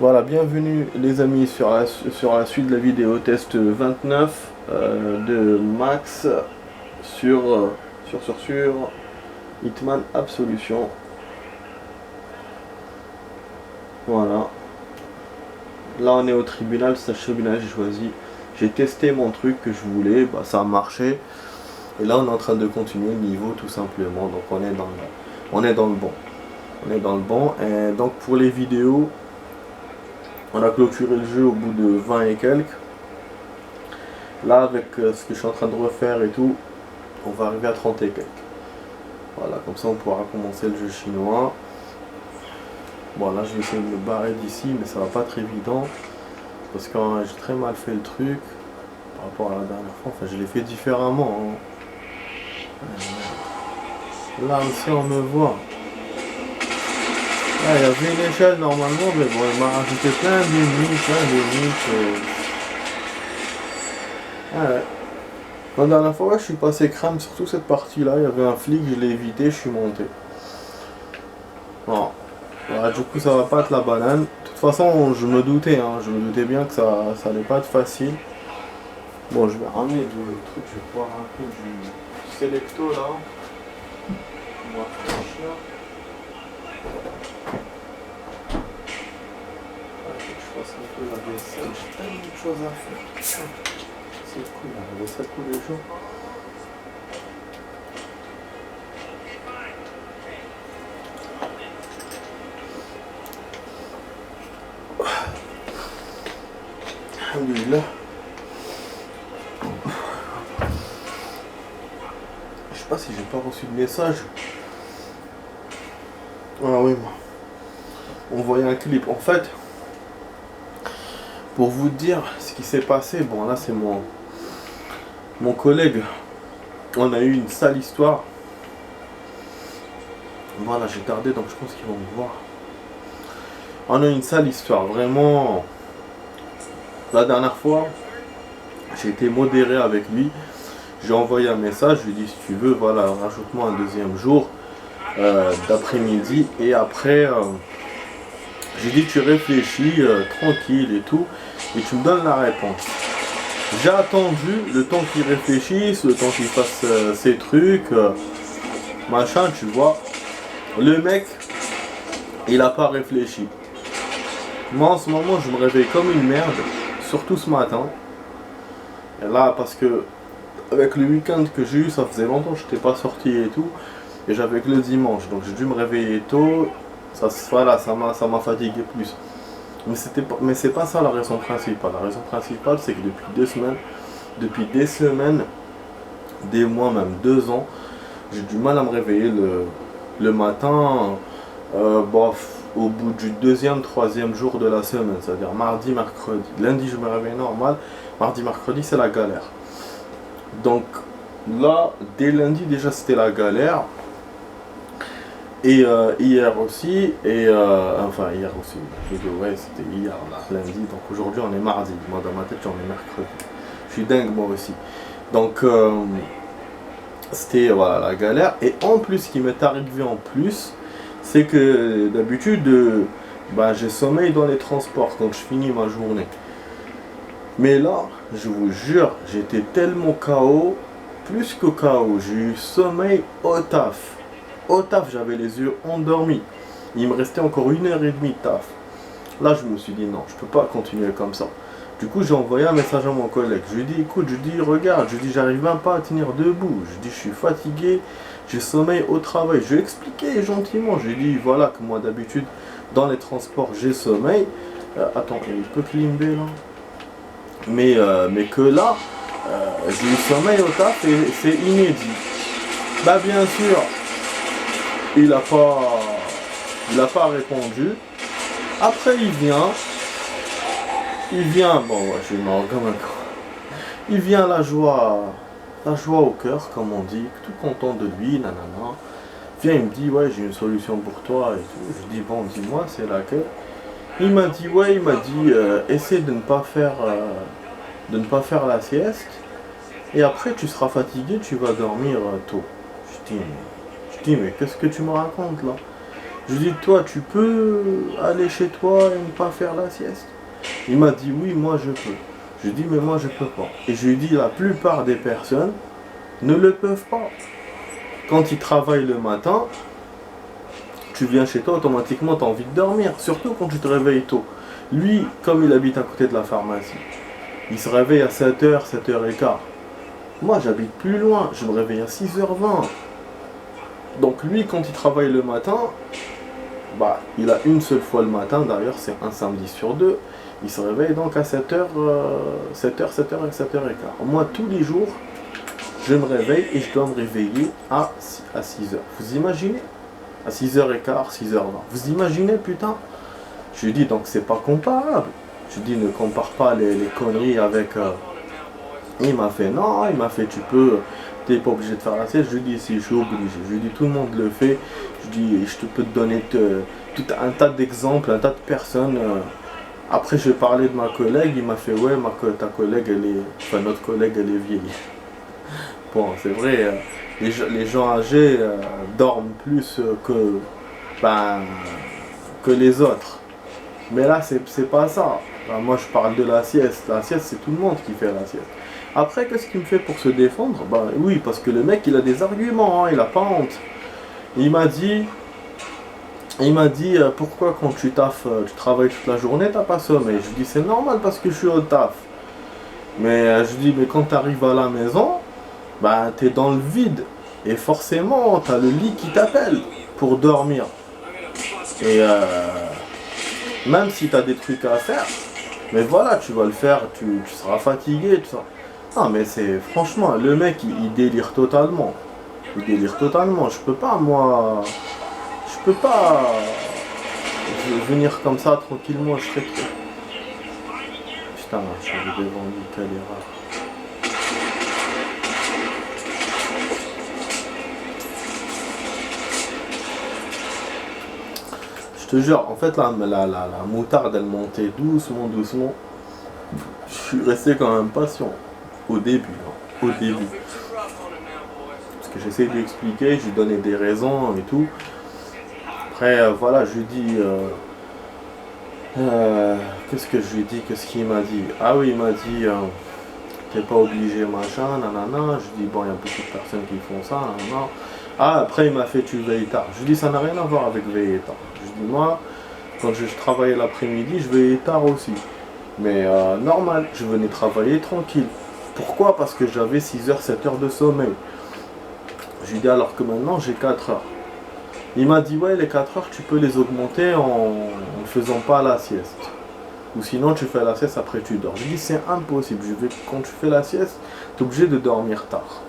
Voilà, bienvenue les amis sur la suite de la vidéo test 29 de Max sur Hitman Absolution. Voilà. Là on est au tribunal, stage tribunal, j'ai testé mon truc que je voulais, bah, ça a marché. Et là on est en train de continuer le niveau tout simplement, donc on est dans le bon. On est dans le bon, et donc pour les vidéos, on a clôturé le jeu au bout de 20 et quelques. Là, avec ce que je suis en train de refaire et tout, on va arriver à 30 et quelques. Voilà, comme ça on pourra commencer le jeu chinois. Bon, là je vais essayer de me barrer d'ici, mais ça va pas être évident. Parce que j'ai très mal fait le truc par rapport à la dernière fois. Enfin, je l'ai fait différemment. Là, si on me voit. Là, il y avait une échelle normalement, mais bon, il m'a rajouté plein de limites. Ouais. La dernière fois, ouais, je suis passé crâne, surtout cette partie-là. Il y avait un flic, je l'ai évité, je suis monté. Bon. Voilà, du coup, ça va pas être la banane. De toute façon, je me doutais bien que ça allait pas être facile. Bon, je vais ramener le truc, je vais pouvoir un peu du Selecto là. On va franchir. Faut que je fasse un peu la vaisselle, j'ai tellement de choses à faire. C'est cool, la vaisselle tous les jours. Alhamdulillah. Je sais pas si j'ai pas reçu de message. Ah oui, moi. On voyait un clip. En fait, pour vous dire ce qui s'est passé, bon là c'est mon collègue. On a eu une sale histoire. Voilà, j'ai tardé donc je pense qu'ils vont me voir. On a eu une sale histoire, vraiment. La dernière fois, j'ai été modéré avec lui. J'ai envoyé un message, je lui ai dit si tu veux, voilà, rajoute-moi un deuxième jour d'après-midi. Et après, j'ai dit tu réfléchis tranquille et tout, et tu me donnes la réponse. J'ai attendu le temps qu'il réfléchisse, le temps qu'il fasse ses trucs, machin, tu vois. Le mec, il a pas réfléchi. Moi en ce moment, je me réveille comme une merde, surtout ce matin. Et là, parce que avec le week-end que j'ai eu, ça faisait longtemps que je n'étais pas sorti et tout. Et j'avais que le dimanche, donc j'ai dû me réveiller tôt. Voilà, ça m'a fatigué plus. Mais c'est pas ça la raison principale. La raison principale, c'est que depuis des semaines, des mois, même 2 ans, j'ai du mal à me réveiller le matin, bof, au bout du deuxième, troisième jour de la semaine, c'est-à-dire mardi, mercredi. Lundi, je me réveille normal, mardi, mercredi, c'est la galère. Donc là, dès lundi, déjà, c'était la galère. Et hier aussi, enfin hier aussi, ouais c'était hier, là, lundi, donc aujourd'hui on est mardi, moi dans ma tête j'en ai mercredi. Je suis dingue moi aussi. Donc c'était voilà la galère. Et en plus, ce qui m'est arrivé en plus, c'est que d'habitude, j'ai sommeil dans les transports quand je finis ma journée. Mais là, je vous jure, j'étais tellement KO, plus que KO, j'ai eu sommeil au taf. Au taf, j'avais les yeux endormis. Il me restait encore 1h30 de taf. Là, je me suis dit non, je peux pas continuer comme ça. Du coup, j'ai envoyé un message à mon collègue. Je lui ai dit, écoute, regarde, j'arrive même pas à tenir debout. Je suis fatigué, j'ai sommeil au travail. Je lui ai expliqué gentiment. Je lui ai dit, voilà, que moi d'habitude, dans les transports, j'ai sommeil. Attends, il peut climber là. Mais que là, j'ai eu sommeil au taf et c'est inédit. Bah bien sûr, il a pas répondu. Après il vient, bon ouais, je suis mort comme un con. Il vient la joie au cœur, comme on dit, tout content de lui, nanana. Viens, il me dit ouais j'ai une solution pour toi et tout. Je dis bon dis-moi c'est laquelle. Il m'a dit essaie de ne pas faire la sieste et après tu seras fatigué, tu vas dormir tôt. Je dis mais qu'est-ce que tu me racontes là? Je lui dis, toi, tu peux aller chez toi et ne pas faire la sieste? Il m'a dit, oui, moi je peux. Je lui dis, mais moi je peux pas. Et je lui dis, la plupart des personnes ne le peuvent pas. Quand ils travaillent le matin, tu viens chez toi, automatiquement tu as envie de dormir. Surtout quand tu te réveilles tôt. Lui, comme il habite à côté de la pharmacie, il se réveille à 7h, 7h15. Moi, j'habite plus loin, je me réveille à 6h20. Donc lui, quand il travaille le matin, bah, il a une seule fois le matin, d'ailleurs c'est un samedi sur deux, il se réveille donc à 7h, 7h, 7h et 7h15. Moi, tous les jours, je me réveille et je dois me réveiller à 6h. Vous imaginez? À 6h15, 6h20. Vous imaginez, putain? Je lui dis, donc c'est pas comparable. Je lui dis, ne compare pas les conneries avec... Il m'a fait, non, il m'a fait, t'es pas obligé de faire la sieste. Je lui dis, si, je suis obligé. Je lui dis, tout le monde le fait. Je dis, je peux te donner tout un tas d'exemples, un tas de personnes. Après, je vais parler de ma collègue. Il m'a fait, ouais, ta collègue, notre collègue, elle est vieille. Bon, c'est vrai, les gens âgés dorment plus ben, que les autres. Mais là, c'est pas ça. Ben, moi, je parle de la sieste. La sieste, c'est tout le monde qui fait la sieste. Après, qu'est-ce qu'il me fait pour se défendre? Ben oui, parce que le mec, il a des arguments, hein, il a pas honte. Il m'a dit, pourquoi quand tu taffes, tu travailles toute la journée, t'as pas sommeil? Je lui dis, c'est normal parce que je suis au taf. Mais je lui dis, mais quand tu arrives à la maison, bah, t'es dans le vide. Et forcément, t'as le lit qui t'appelle pour dormir. Et même si t'as des trucs à faire, mais voilà, tu vas le faire, tu seras fatigué, tout ça. Non, mais c'est franchement, le mec, il délire totalement. Il délire totalement. Je peux pas, moi. Je peux pas venir comme ça tranquillement. Je serais trop. Putain, je suis devant lui, quelle erreur. Je te jure, en fait, la moutarde, elle montait doucement, doucement. Je suis resté quand même patient. Au début, hein, au début. Parce que j'essaie de lui expliquer, je lui donnais des raisons et tout. Après, voilà, je lui dis... qu'est-ce que je lui dis? Qu'est-ce qu'il m'a dit? Ah oui, il m'a dit... t'es pas obligé, machin, nanana. Je lui dis, bon, il y a beaucoup de personnes qui font ça, nanana. Ah, après, il m'a fait, tu veilles tard. Je lui dis, ça n'a rien à voir avec veiller tard. Je dis, moi, quand je travaillais l'après-midi, je veillais tard aussi. Mais normal, je venais travailler tranquille. Pourquoi? Parce que j'avais 6 heures, 7 heures de sommeil. Je lui dis, alors que maintenant, j'ai 4 heures. Il m'a dit, ouais, les 4 heures, tu peux les augmenter en ne faisant pas la sieste. Ou sinon, tu fais la sieste, après tu dors. Je lui dis, c'est impossible. Quand tu fais la sieste, tu es obligé de dormir tard.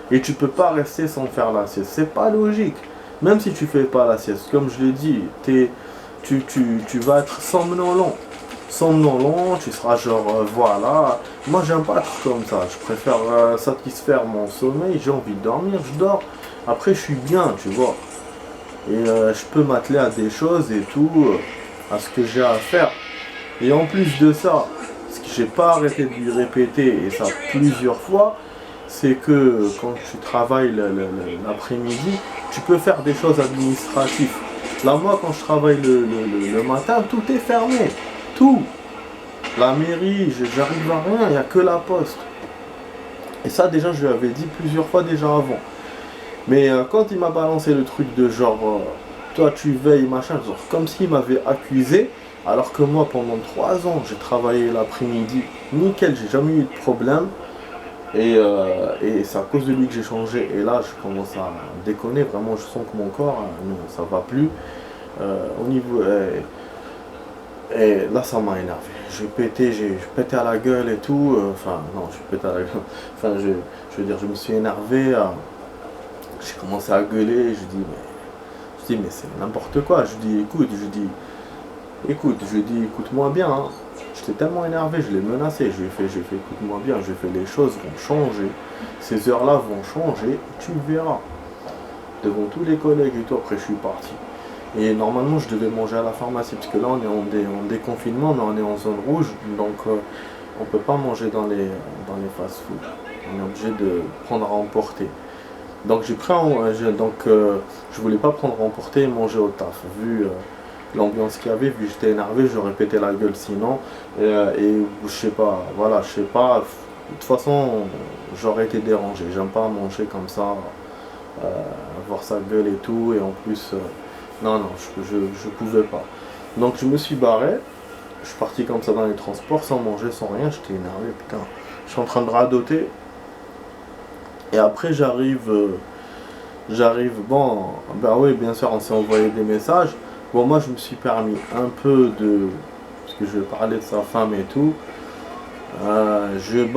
Et tu peux pas rester sans faire la sieste. C'est pas logique. Même si tu fais pas la sieste, comme je l'ai dit, tu vas être somnolent. Somnolent, tu seras genre, voilà. Moi, j'aime pas être comme ça. Je préfère satisfaire mon sommeil. J'ai envie de dormir, je dors. Après, je suis bien, tu vois. Et je peux m'atteler à des choses et tout, à ce que j'ai à faire. Et en plus de ça, ce que j'ai pas arrêté de lui répéter, et ça plusieurs fois, c'est que quand tu travailles l'après-midi, tu peux faire des choses administratives. Là, moi, quand je travaille le matin, tout est fermé. Tout. La mairie, j'arrive à rien, il n'y a que la poste. Et ça, déjà, je lui avais dit plusieurs fois déjà avant. Mais quand il m'a balancé le truc de genre, toi, tu veilles, machin, genre, comme s'il m'avait accusé, alors que moi, pendant 3 ans, j'ai travaillé l'après-midi, nickel, j'ai jamais eu de problème. Et c'est à cause de lui que j'ai changé. Et là, je commence à déconner. Vraiment, je sens que mon corps, non, ça va plus. Au niveau... et là, ça m'a énervé. J'ai pété à la gueule et tout. Enfin, non, j'ai pété à la gueule. Enfin, je veux dire, je me suis énervé. J'ai commencé à gueuler. Je dis, mais c'est n'importe quoi. Je dis, écoute-moi bien. Hein. J'étais tellement énervé, je l'ai menacé, je lui ai fait, écoute-moi bien, je lui ai fait, les choses vont changer, ces heures-là vont changer, tu verras. Devant tous les collègues et tout, après je suis parti. Et normalement je devais manger à la pharmacie, parce que là on est en déconfinement, mais on est en zone rouge, donc on ne peut pas manger dans les fast-food. On est obligé de prendre à emporter. Donc je voulais pas prendre à emporter et manger au taf. Vu l'ambiance qu'il y avait, vu que j'étais énervé, j'aurais pété la gueule sinon. Et je sais pas, voilà, je sais pas. De toute façon, j'aurais été dérangé. J'aime pas manger comme ça, euh, voir sa gueule et tout. Et en plus, non, non, je pouvais pas. Donc je me suis barré. Je suis parti comme ça dans les transports, sans manger, sans rien. J'étais énervé, putain. Je suis en train de radoter. Et après, bon, bah oui, bien sûr, on s'est envoyé des messages. Bon, moi, je me suis permis un peu de, parce que je parlais de sa femme et tout. J'ai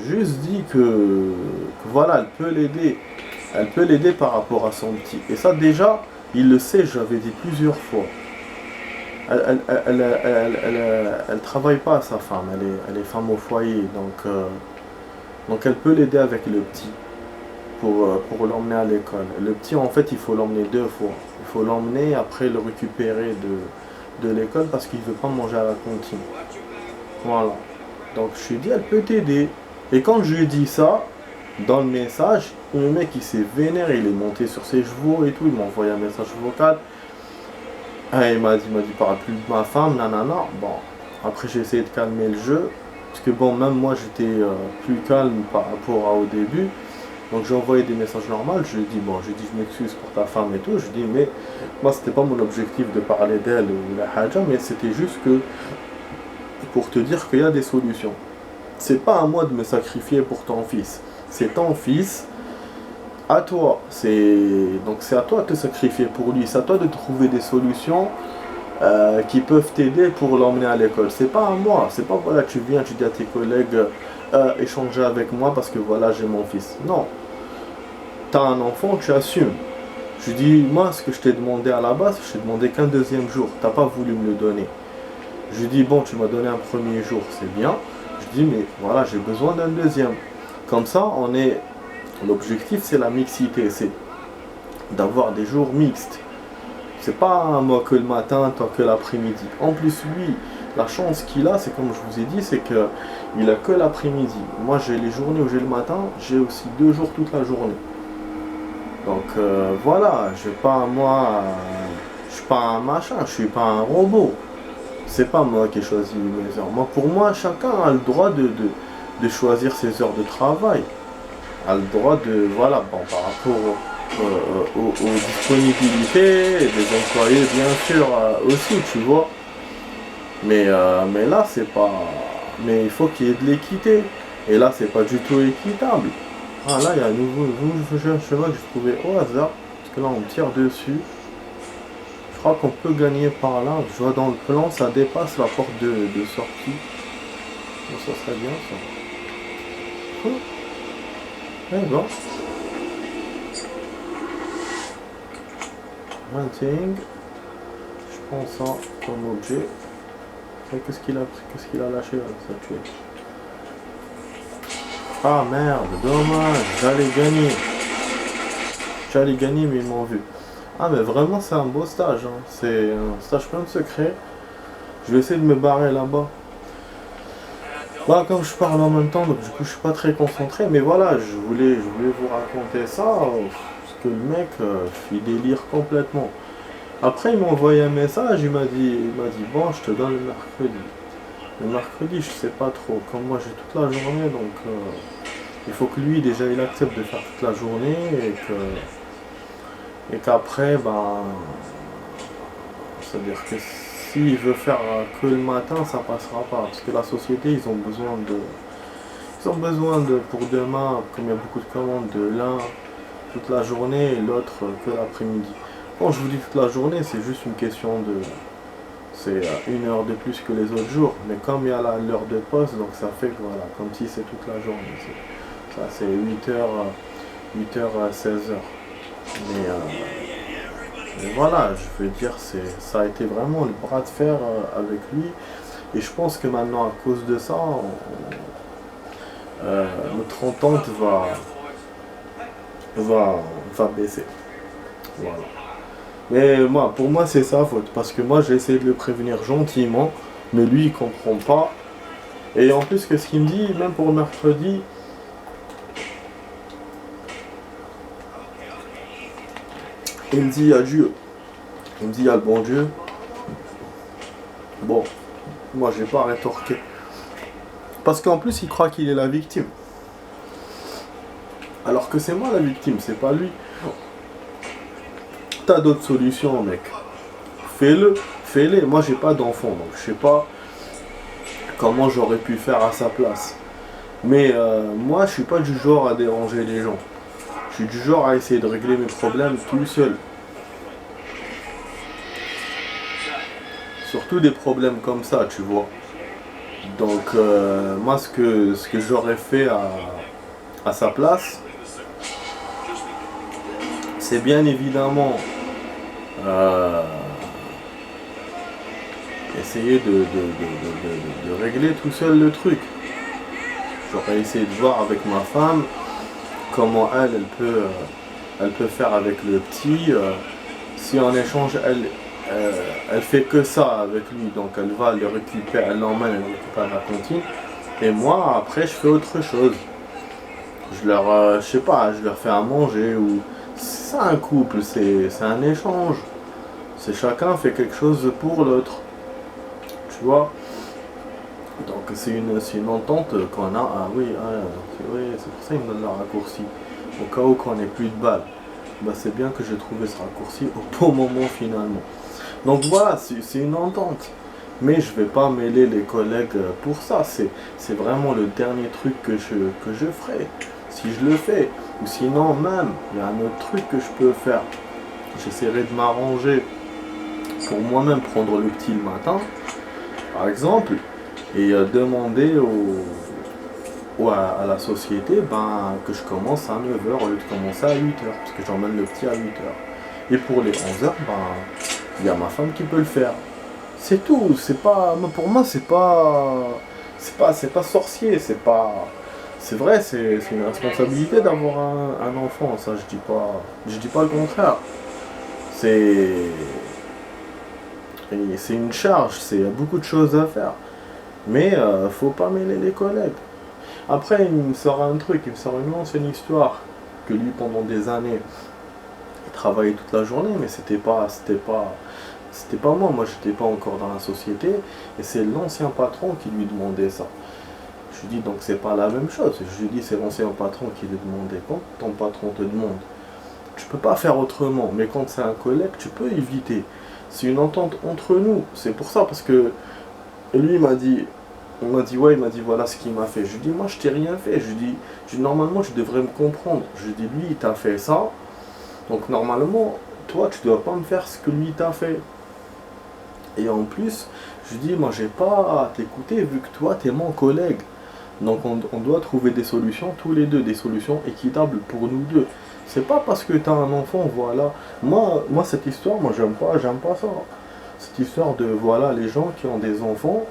juste dit que voilà, elle peut l'aider par rapport à son petit. Et ça, déjà, il le sait, j'avais dit plusieurs fois. Elle travaille pas, sa femme, elle est femme au foyer, donc elle peut l'aider avec le petit. Pour l'emmener à l'école. Le petit, en fait, il faut l'emmener deux fois. Il faut l'emmener et après le récupérer de l'école parce qu'il ne veut pas manger à la cantine. Voilà. Donc je lui ai dit, elle peut t'aider. Et quand je lui ai dit ça, dans le message, le mec il s'est vénère, il est monté sur ses chevaux et tout, il m'a envoyé un message vocal. Et il m'a dit, parle plus de ma femme, nanana. Bon, après j'ai essayé de calmer le jeu. Parce que bon, même moi j'étais plus calme par rapport au début. Donc j'ai envoyé des messages normaux, je lui ai dit, bon, je m'excuse pour ta femme et tout, je lui ai dit, mais moi c'était pas mon objectif de parler d'elle ou la haja, mais c'était juste que pour te dire qu'il y a des solutions. C'est pas à moi de me sacrifier pour ton fils, c'est ton fils, à toi, donc c'est à toi de te sacrifier pour lui, c'est à toi de trouver des solutions qui peuvent t'aider pour l'emmener à l'école. C'est pas à moi, c'est pas voilà, tu viens, tu dis à tes collègues, échanger avec moi parce que voilà, j'ai mon fils. Non. T'as un enfant, tu assumes. Je dis, moi, ce que je t'ai demandé à la base, je t'ai demandé qu'un deuxième jour. T'as pas voulu me le donner. Je dis, bon, tu m'as donné un premier jour, c'est bien. Je dis, mais voilà, j'ai besoin d'un deuxième. Comme ça, l'objectif, c'est la mixité, c'est d'avoir des jours mixtes. C'est pas moi que le matin, toi que l'après-midi. En plus, lui, la chance qu'il a, c'est comme je vous ai dit, c'est qu'il a que l'après-midi. Moi, j'ai les journées où j'ai le matin, j'ai aussi 2 jours toute la journée. Donc voilà, je suis pas un machin, je suis pas un robot. C'est pas moi qui ai choisi mes heures. Moi, pour moi, chacun a le droit de choisir ses heures de travail. A le droit de, voilà, bon, par rapport aux disponibilités des employés, bien sûr, aussi, tu vois. Mais là, c'est pas. Mais il faut qu'il y ait de l'équité. Et là, c'est pas du tout équitable. Ah là, il y a un nouveau cheval que j'ai trouvé au hasard. Parce que là, on tire dessus. Je crois qu'on peut gagner par là. Je vois dans le plan, ça dépasse la porte de sortie. Donc ça serait bien ça. Eh ben. Hunting. Je prends ça comme objet. Et qu'est-ce qu'il a lâché là, ça tué. Ah merde, dommage, j'allais gagner mais ils m'ont vu. Ah mais vraiment c'est un beau stage, hein. C'est un stage plein de secrets. Je vais essayer de me barrer là-bas. Bah comme je parle en même temps, donc du coup je suis pas très concentré, mais voilà, je voulais vous raconter ça, parce que le mec, il délire complètement. Après il m'a envoyé un message, il m'a dit bon je te donne le mercredi. Le mercredi, je sais pas trop. Comme moi, j'ai toute la journée, donc il faut que lui, déjà, il accepte de faire toute la journée et qu'après, ben, c'est-à-dire que s'il veut faire que le matin, ça passera pas. Parce que la société, ils ont besoin de, pour demain, comme il y a beaucoup de commandes, de l'un toute la journée et l'autre que l'après-midi. Quand je vous dis toute la journée, c'est juste une question de. C'est 1 heure de plus que les autres jours, mais comme il y a l'heure de poste, donc ça fait que voilà, comme si c'est toute la journée. Ça c'est 8h à 16h. Mais voilà, je veux dire, ça a été vraiment le bras de fer avec lui. Et je pense que maintenant, à cause de ça, notre entente va baisser. Voilà. Mais moi, pour moi, c'est sa faute. Parce que moi, j'ai essayé de le prévenir gentiment. Mais lui, il comprend pas. Et en plus, qu'est-ce qu'il me dit, même pour le mercredi, Il me dit, il y a Dieu. Il me dit, il y a le bon Dieu. Bon, moi, j'ai pas rétorqué. Parce qu'en plus, il croit qu'il est la victime. Alors que c'est moi la victime, c'est pas lui. T'as d'autres solutions, mec. Fais-le, fais-les. Moi, j'ai pas d'enfant, donc je sais pas comment j'aurais pu faire à sa place. Mais moi, je suis pas du genre à déranger les gens. Je suis du genre à essayer de régler mes problèmes tout seul. Surtout des problèmes comme ça, tu vois. Donc, moi, ce que j'aurais fait à sa place, c'est bien évidemment essayer de régler tout seul le truc. J'aurais essayé de voir avec ma femme comment elle peut faire avec le petit. Si en échange, elle fait que ça avec lui, donc elle va le récupérer, elle l'emmène, elle le récupère à la cantine. Et moi, après, je fais autre chose. Je sais pas, je leur fais à manger ou c'est ça un couple, c'est un échange. C'est chacun fait quelque chose pour l'autre, tu vois. Donc c'est une entente qu'on a. Ah oui, c'est pour ça qu'il me donne le raccourci. Au cas où qu'on n'ait plus de balles. Bah c'est bien que j'ai trouvé ce raccourci au bon moment finalement. Donc voilà, c'est une entente. Mais je vais pas mêler les collègues pour ça. C'est vraiment le dernier truc que je ferai. Si je le fais. Ou sinon même, il y a un autre truc que je peux faire. J'essaierai de m'arranger pour moi-même prendre le petit le matin, par exemple, et demander à la société que je commence à 9 heures au lieu de commencer à 8 heures, parce que j'emmène le petit à 8 heures. Et pour les 11 heures, il y a ma femme qui peut le faire. C'est tout, c'est pas. Pour moi, c'est pas sorcier, c'est vrai, c'est une responsabilité d'avoir un enfant, ça je dis pas le contraire. C'est une charge, c'est beaucoup de choses à faire. Mais faut pas mêler les collègues. Après, il me sort un truc, il me sort une ancienne histoire que lui pendant des années, il travaillait toute la journée, mais c'était pas moi. Moi, j'étais pas encore dans la société, et c'est l'ancien patron qui lui demandait ça. Je lui dis donc c'est pas la même chose. Je lui dis c'est l'ancien patron qui lui demandait. Quand ton patron te demande, tu peux pas faire autrement. Mais quand c'est un collègue, tu peux éviter. C'est une entente entre nous. C'est pour ça parce que lui il m'a dit voilà ce qu'il m'a fait. Je lui dis moi je t'ai rien fait. Je dis normalement tu devrais me comprendre. Je lui dis lui il t'a fait ça. Donc normalement toi tu dois pas me faire ce que lui t'a fait. Et en plus je lui dis moi j'ai pas à t'écouter vu que toi t'es mon collègue. Donc on doit trouver des solutions tous les deux, des solutions équitables pour nous deux. C'est pas parce que tu as un enfant, voilà. Moi cette histoire, moi j'aime pas ça. Cette histoire de voilà, les gens qui ont des enfants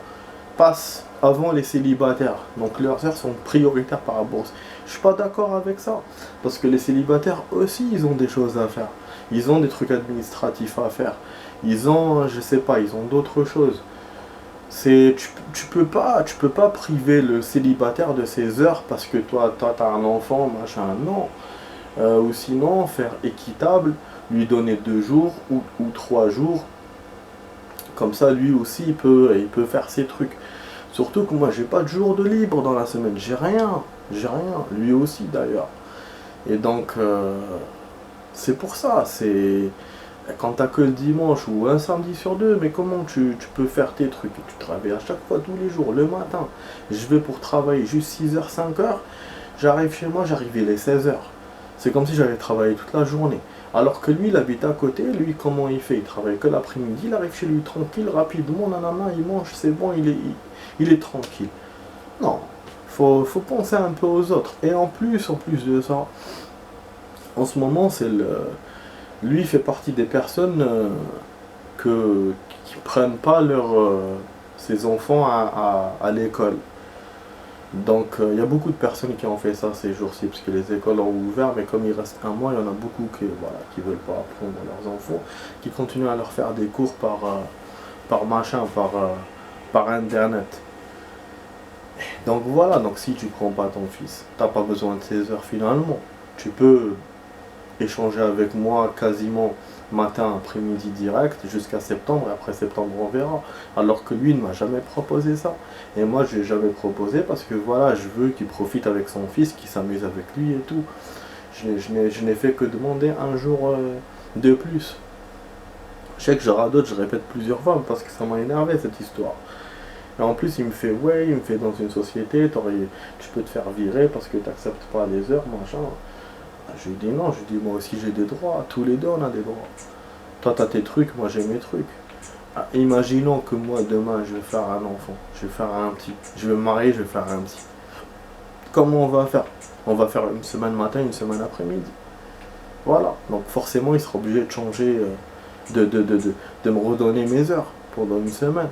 passent avant les célibataires. Donc leurs heures sont prioritaires par rapport. Je suis pas d'accord avec ça. Parce que les célibataires aussi, ils ont des choses à faire. Ils ont des trucs administratifs à faire. Ils ont, je sais pas, ils ont d'autres choses. Tu peux pas priver le célibataire de ses heures parce que toi t'as un enfant, machin, non. Ou sinon faire équitable, lui donner 2 jours ou 3 jours. Comme ça lui aussi il peut faire ses trucs. Surtout que moi j'ai pas de jour de libre dans la semaine, j'ai rien, lui aussi d'ailleurs. Et donc c'est pour ça, c'est. Quand t'as que le dimanche ou un samedi sur deux, mais comment tu peux faire tes trucs? Tu travailles à chaque fois tous les jours, le matin. Je vais pour travailler juste 6 heures, 5 heures. J'arrive chez moi, j'arrive les 16 heures. C'est comme si j'avais travaillé toute la journée. Alors que lui, il habite à côté, lui, comment il fait? Il travaille que l'après-midi, il arrive chez lui tranquille, rapidement, nanana, il mange, c'est bon, il est tranquille. Non, faut penser un peu aux autres. Et en plus de ça, en ce moment, lui fait partie des personnes qui prennent pas ses enfants à l'école. Donc il y a beaucoup de personnes qui ont fait ça ces jours-ci, parce que les écoles ont ouvert, mais comme il reste un mois, il y en a beaucoup qui veulent pas apprendre leurs enfants, qui continuent à leur faire des cours par internet. Donc voilà, donc si tu prends pas ton fils, t'as pas besoin de 16 heures finalement. Tu peux échanger avec moi quasiment matin, après-midi direct jusqu'à septembre, et après septembre on verra. Alors que lui ne m'a jamais proposé ça. Et moi je n'ai jamais proposé parce que voilà, je veux qu'il profite avec son fils, qu'il s'amuse avec lui et tout. Je n'ai fait que demander un jour de plus. Je sais que je radote, je répète plusieurs fois parce que ça m'a énervé cette histoire. Et en plus il me fait ouais, il me fait dans une société, tu peux te faire virer parce que tu n'acceptes pas les heures, machin. Je lui dis non, je lui dis moi aussi j'ai des droits, tous les deux on a des droits. Toi t'as tes trucs, moi j'ai mes trucs. Ah, imaginons que moi demain je vais faire un enfant, je vais faire un petit, je vais me marier, je vais faire un petit. Comment on va faire? On va faire une semaine matin, une semaine après-midi. Voilà, donc forcément il sera obligé de changer, de me redonner mes heures pendant une semaine.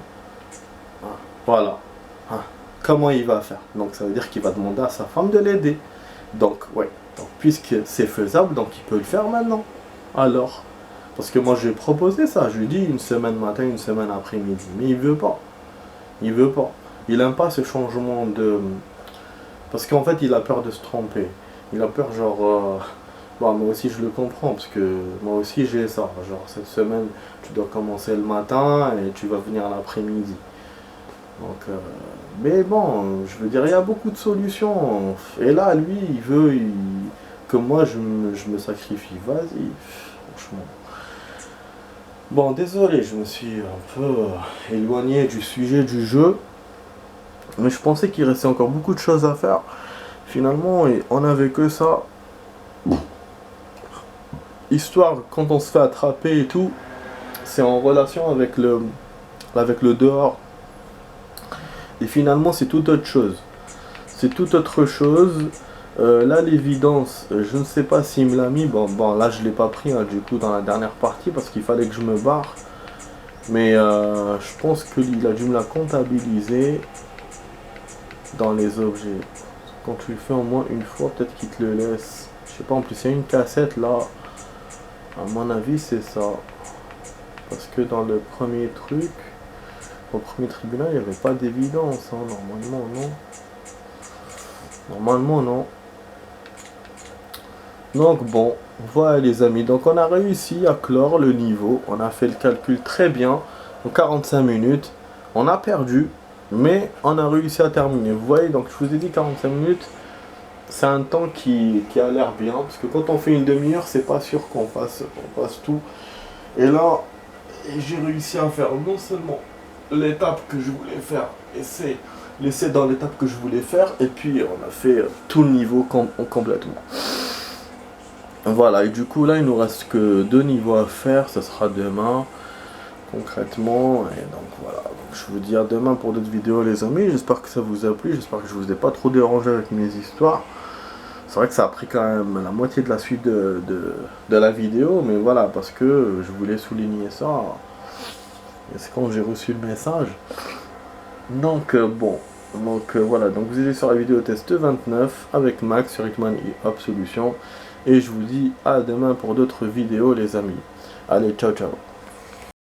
Voilà. Comment il va faire? Donc ça veut dire qu'il va demander à sa femme de l'aider. Donc ouais. Donc, puisque c'est faisable, donc il peut le faire maintenant. Alors, parce que moi j'ai proposé ça, je lui dis une semaine matin, une semaine après-midi, mais il veut pas. Il veut pas. Il aime pas ce changement de... Parce qu'en fait il a peur de se tromper. Il a peur genre... Bon, moi aussi je le comprends, parce que moi aussi j'ai ça. Genre cette semaine, tu dois commencer le matin et tu vas venir l'après-midi. Donc, mais bon, je veux dire, il y a beaucoup de solutions. Et là, lui, il veut que moi, je me sacrifie. Vas-y, franchement. Bon, désolé, je me suis un peu éloigné du sujet du jeu. Mais je pensais qu'il restait encore beaucoup de choses à faire. Finalement, on n'avait que ça. Histoire, quand on se fait attraper et tout, c'est en relation avec le dehors. Et finalement, c'est tout autre chose. C'est tout autre chose. Là, l'évidence, je ne sais pas s'il me l'a mis. Bon, là, je ne l'ai pas pris, hein, du coup, dans la dernière partie, parce qu'il fallait que je me barre. Mais je pense qu'il a dû me la comptabiliser dans les objets. Quand tu le fais au moins une fois, peut-être qu'il te le laisse. Je sais pas, en plus, il y a une cassette, là. À mon avis, c'est ça. Parce que dans le premier truc... Au premier tribunal, il n'y avait pas d'évidence, hein. Normalement non. Normalement non. Donc bon, voilà les amis. Donc on a réussi à clore le niveau. On a fait le calcul très bien. En 45 minutes. On a perdu. Mais on a réussi à terminer. Vous voyez, donc je vous ai dit 45 minutes. C'est un temps qui a l'air bien. Parce que quand on fait une demi-heure, c'est pas sûr qu'on fasse tout. Et là, j'ai réussi à faire non seulement l'étape que je voulais faire, et c'est laissé dans l'étape que je voulais faire, et puis on a fait tout le niveau complètement. Voilà, et du coup là il nous reste que 2 niveaux à faire, ce sera demain concrètement, et donc voilà, donc, je vous dis à demain pour d'autres vidéos les amis. J'espère que ça vous a plu, j'espère que je vous ai pas trop dérangé avec mes histoires. C'est vrai que ça a pris quand même la moitié de la suite de la vidéo, mais voilà, parce que je voulais souligner ça. Et c'est quand j'ai reçu le message. Donc bon, donc voilà, donc vous êtes sur la vidéo test 29 avec Max sur Hitman Hop Solutions. Et je vous dis à demain pour d'autres vidéos les amis. Allez, ciao ciao.